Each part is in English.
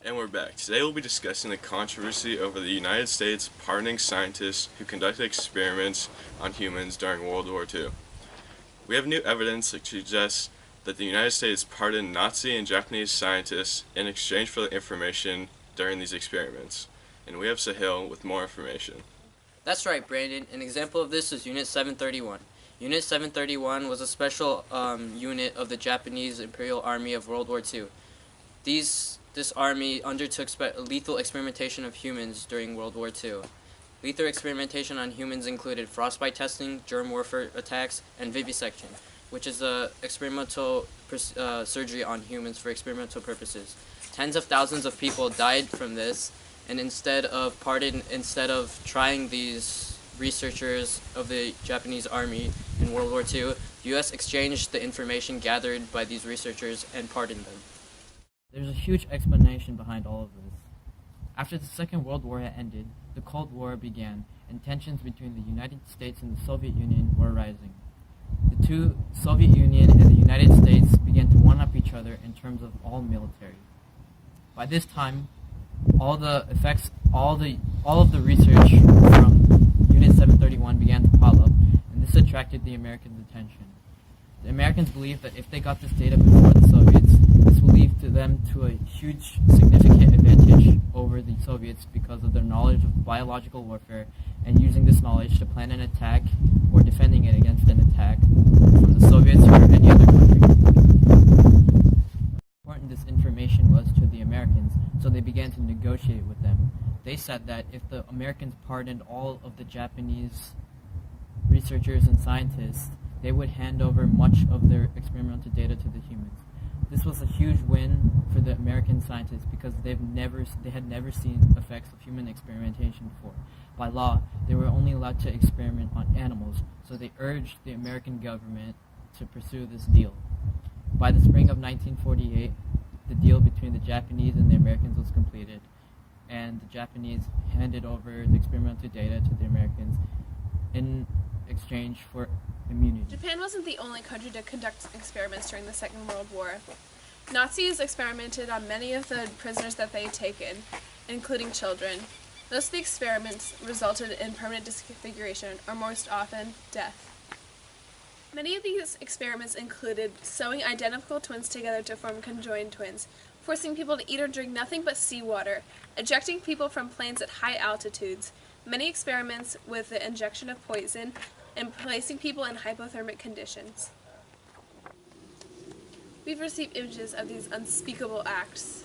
And we're back. Today we'll be discussing the controversy over the United States pardoning scientists who conducted experiments on humans during World War II. We have new evidence that suggests that the United States pardoned Nazi and Japanese scientists in exchange for the information during these experiments. And we have Sahil with more information. That's right, Brandon. An example of this is Unit 731. Unit 731 was a special unit of the Japanese Imperial Army of World War II. This army undertook lethal experimentation of humans during World War II. Lethal experimentation on humans included frostbite testing, germ warfare attacks, and vivisection, which is experimental surgery on humans for experimental purposes. Tens of thousands of people died from this, and instead of trying these researchers of the Japanese army in World War II, the U.S. exchanged the information gathered by these researchers and pardoned them. There's a huge explanation behind all of this. After the Second World War had ended, the Cold War began, and tensions between the United States and the Soviet Union were rising. The two, Soviet Union and the United States, began to one-up each other in terms of all military. By this time, all of the research from Unit 731 began to pile up, and this attracted the Americans' attention. The Americans believed that if they got this data before the Soviets, this would lead to them to a huge, significant advantage over the Soviets because of their knowledge of biological warfare and using this knowledge to plan an attack or defending it against an attack from the Soviets or any other country. How important this information was to the Americans, so they began to negotiate with them. They said that if the Americans pardoned all of the Japanese researchers and scientists, they would hand over much of their experimental data to the humans. This was a huge win for the American scientists because they had never seen effects of human experimentation before. By law, they were only allowed to experiment on animals, so they urged the American government to pursue this deal. By the spring of 1948, the deal between the Japanese and the Americans was completed, and the Japanese handed over the experimental data to the Americans in exchange for immunity. Japan wasn't the only country to conduct experiments during the Second World War. Nazis experimented on many of the prisoners that they had taken, including children. Most of the experiments resulted in permanent disfiguration, or most often, death. Many of these experiments included sewing identical twins together to form conjoined twins, forcing people to eat or drink nothing but seawater, ejecting people from planes at high altitudes, many experiments with the injection of poison, and placing people in hypothermic conditions. We've received images of these unspeakable acts.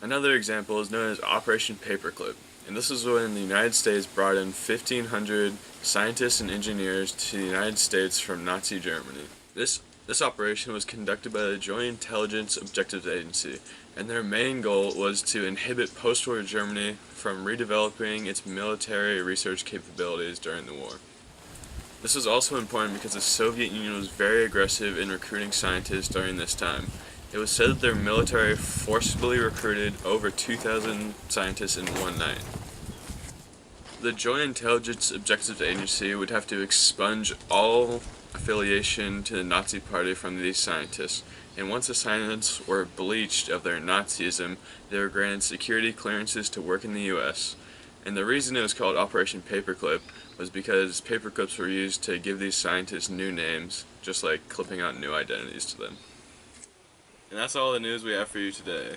Another example is known as Operation Paperclip, and this is when the United States brought in 1,500 scientists and engineers to the United States from Nazi Germany. This operation was conducted by the Joint Intelligence Objectives Agency, and their main goal was to inhibit post-war Germany from redeveloping its military research capabilities during the war. This was also important because the Soviet Union was very aggressive in recruiting scientists during this time. It was said that their military forcibly recruited over 2,000 scientists in one night. The Joint Intelligence Objectives Agency would have to expunge all affiliation to the Nazi Party from these scientists, and once the scientists were bleached of their Nazism, they were granted security clearances to work in the U.S. And the reason it was called Operation Paperclip was because paperclips were used to give these scientists new names, just like clipping out new identities to them. And that's all the news we have for you today.